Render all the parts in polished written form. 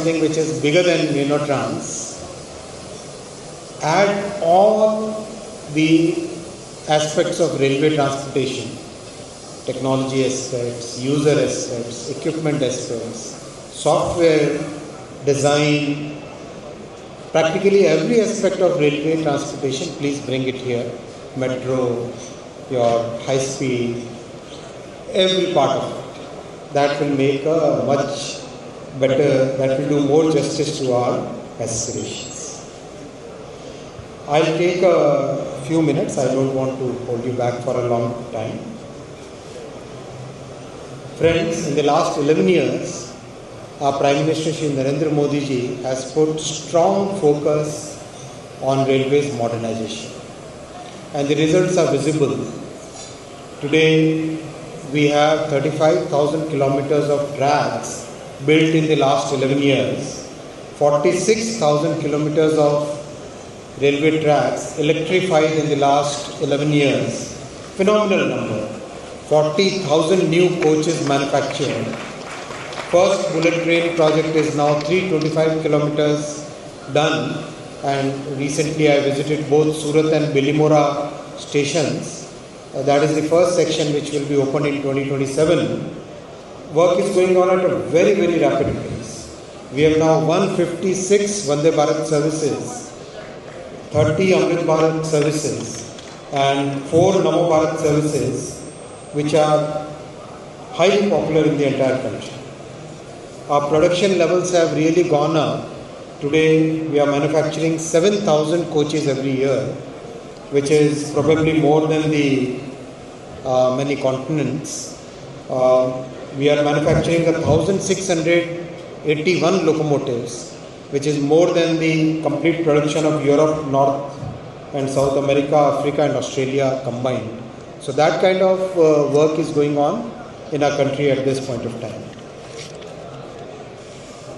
something which is bigger than Minotrans. Add all the aspects of railway transportation, technology aspects, user aspects, equipment aspects, software, design, practically every aspect of railway transportation, please bring it here. Metro, your high speed, every part of it. That will make a much better, that will do more justice to our aspirations. I'll take a few minutes. I don't want to hold you back for a long time. Friends, in the last 11 years, our Prime Minister Shri Narendra Modi ji has put strong focus on railways modernization. And the results are visible. Today, we have 35,000 kilometers of tracks built in the last 11 years, 46,000 kilometers of railway tracks electrified in the last 11 years. Phenomenal number. 40,000 new coaches manufactured. First bullet train project is now 325 kilometers done, and recently I visited both Surat and Bilimora stations. That is the first section which will be opened in 2027. Work is going on at a very, very rapid pace. We have now 156 Vande Bharat services, 30 Amrit Bharat services and 4 Namo Bharat services, which are highly popular in the entire country. Our production levels have really gone up. Today we are manufacturing 7,000 coaches every year, which is probably more than the many continents. We are manufacturing 1,681 locomotives, which is more than the complete production of Europe, North and South America, Africa and Australia combined. So that kind of work is going on in our country at this point of time.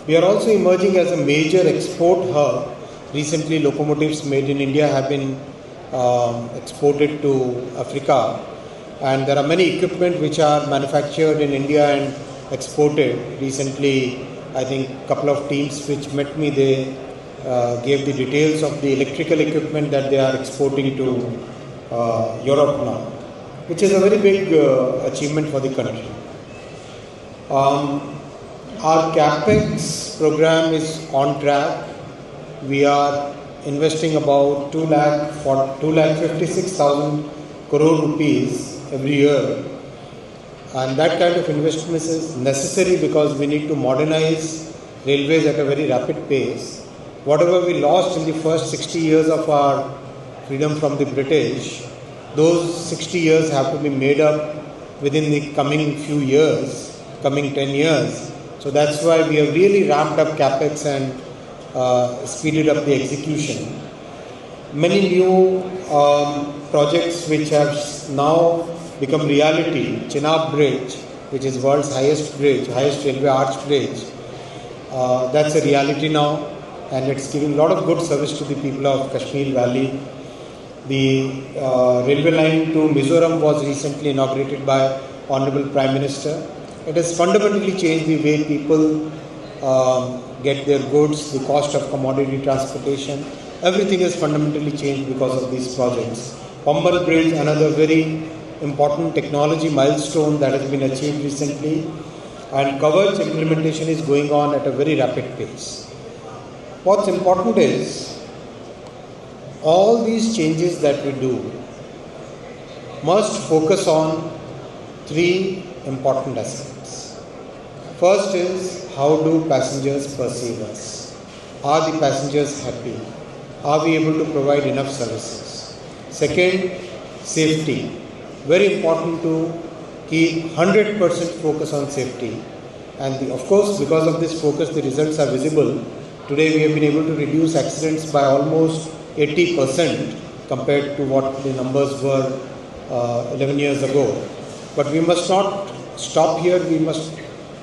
We are also emerging as a major export hub. Recently, locomotives made in India have been exported to Africa, and there are many equipment which are manufactured in India and exported. Recently, I think a couple of teams which met me, they gave the details of the electrical equipment that they are exporting to Europe now, which is a very big achievement for the country. Our CapEx program is on track. We are investing about 2,56,000 crore rupees every year. And that kind of investment is necessary because we need to modernize railways at a very rapid pace. Whatever we lost in the first 60 years of our freedom from the British, those 60 years have to be made up within the coming few years, coming 10 years. So that's why we have really ramped up CapEx and speeded up the execution. Many new projects which have now become reality. Chenab Bridge, which is world's highest bridge, highest railway arch bridge, that's a reality now, and it's giving a lot of good service to the people of Kashmir Valley. The railway line to Mizoram was recently inaugurated by Honorable Prime Minister. It has fundamentally changed the way people get their goods, the cost of commodity transportation. Everything has fundamentally changed because of these projects. Pamban Bridge, another very important technology milestone that has been achieved recently, and Kavach implementation is going on at a very rapid pace. What's important is all these changes that we do must focus on 3 important aspects. First is, how do passengers perceive us? Are the passengers happy? Are we able to provide enough services? Second, safety. Very important to keep 100% focus on safety. And of course, because of this focus, the results are visible. Today we have been able to reduce accidents by almost 80% compared to what the numbers were 11 years ago. But we must not stop here. We must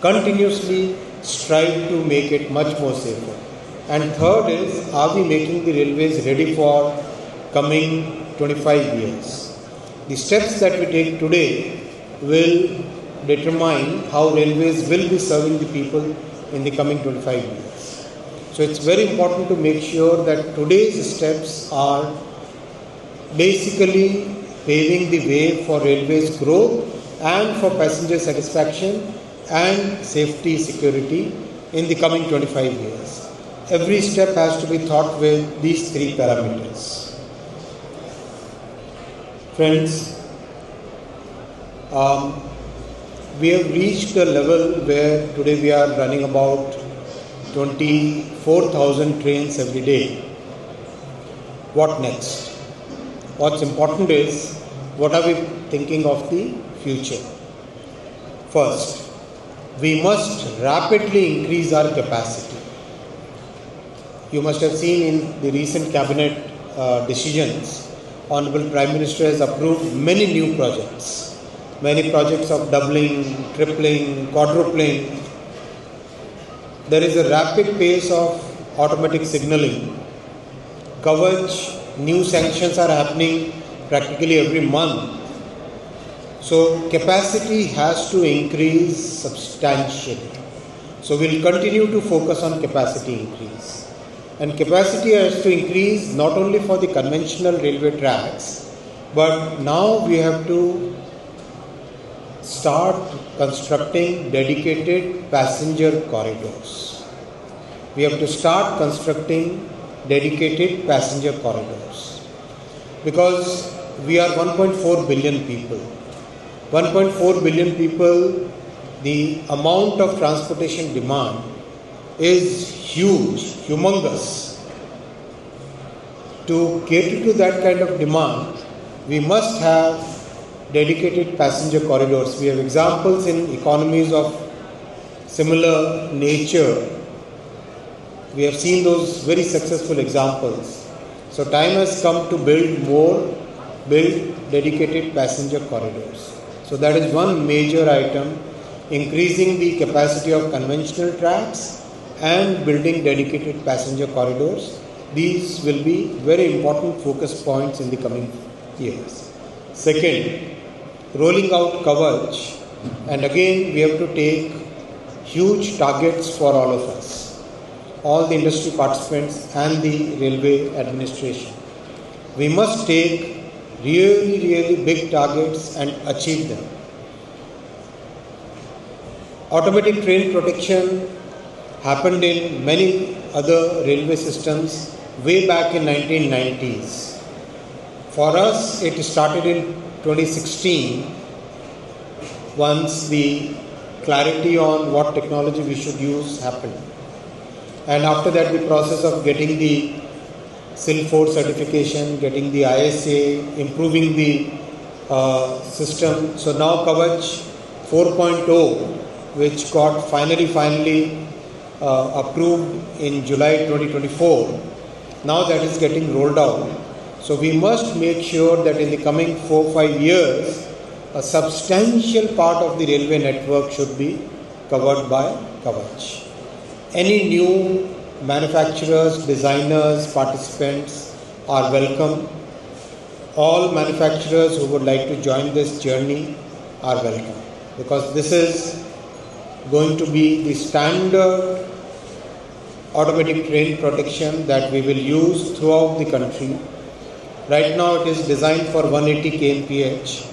continuously strive to make it much more safer. And third is, are we making the railways ready for coming 25 years? The steps that we take today will determine how railways will be serving the people in the coming 25 years. So it's very important to make sure that today's steps are basically paving the way for railways growth and for passenger satisfaction and safety security in the coming 25 years. Every step has to be thought with these three parameters. Friends, we have reached a level where today we are running about 24,000 trains every day. What next? What's important is, what are we thinking of the future? First, we must rapidly increase our capacity. You must have seen in the recent cabinet decisions, Honorable Prime Minister has approved many new projects. Many projects of doubling, tripling, quadrupling. There is a rapid pace of automatic signalling. Kavach, new sanctions are happening practically every month. So capacity has to increase substantially. So we'll continue to focus on capacity increase. And capacity has to increase not only for the conventional railway tracks, but now we have to start constructing dedicated passenger corridors. We have to start constructing dedicated passenger corridors. Because we are 1.4 billion people. 1.4 billion people, the amount of transportation demand is huge, humongous. To cater to that kind of demand, we must have dedicated passenger corridors. We have examples in economies of similar nature. We have seen those very successful examples. So time has come to build dedicated passenger corridors. So that is one major item, increasing the capacity of conventional tracks and building dedicated passenger corridors. These will be very important focus points in the coming years. Second, rolling out Kavach, and again we have to take huge targets for all of us, all the industry participants and the railway administration. We must take really big targets and achieve them. Automatic train protection happened in many other railway systems way back in 1990s. For us, it started in 2016 once the clarity on what technology we should use happened. And after that, the process of getting the SIL4 certification, getting the ISA, improving the system. So now Kavach 4.0, which got finally approved in July 2024. Now that is getting rolled out. So we must make sure that in the coming 4-5 years, a substantial part of the railway network should be covered by Kavach. Any new manufacturers, designers, participants are welcome. All manufacturers who would like to join this journey are welcome, because this is going to be the standard automatic train protection that we will use throughout the country. Right now it is designed for 180 kmph.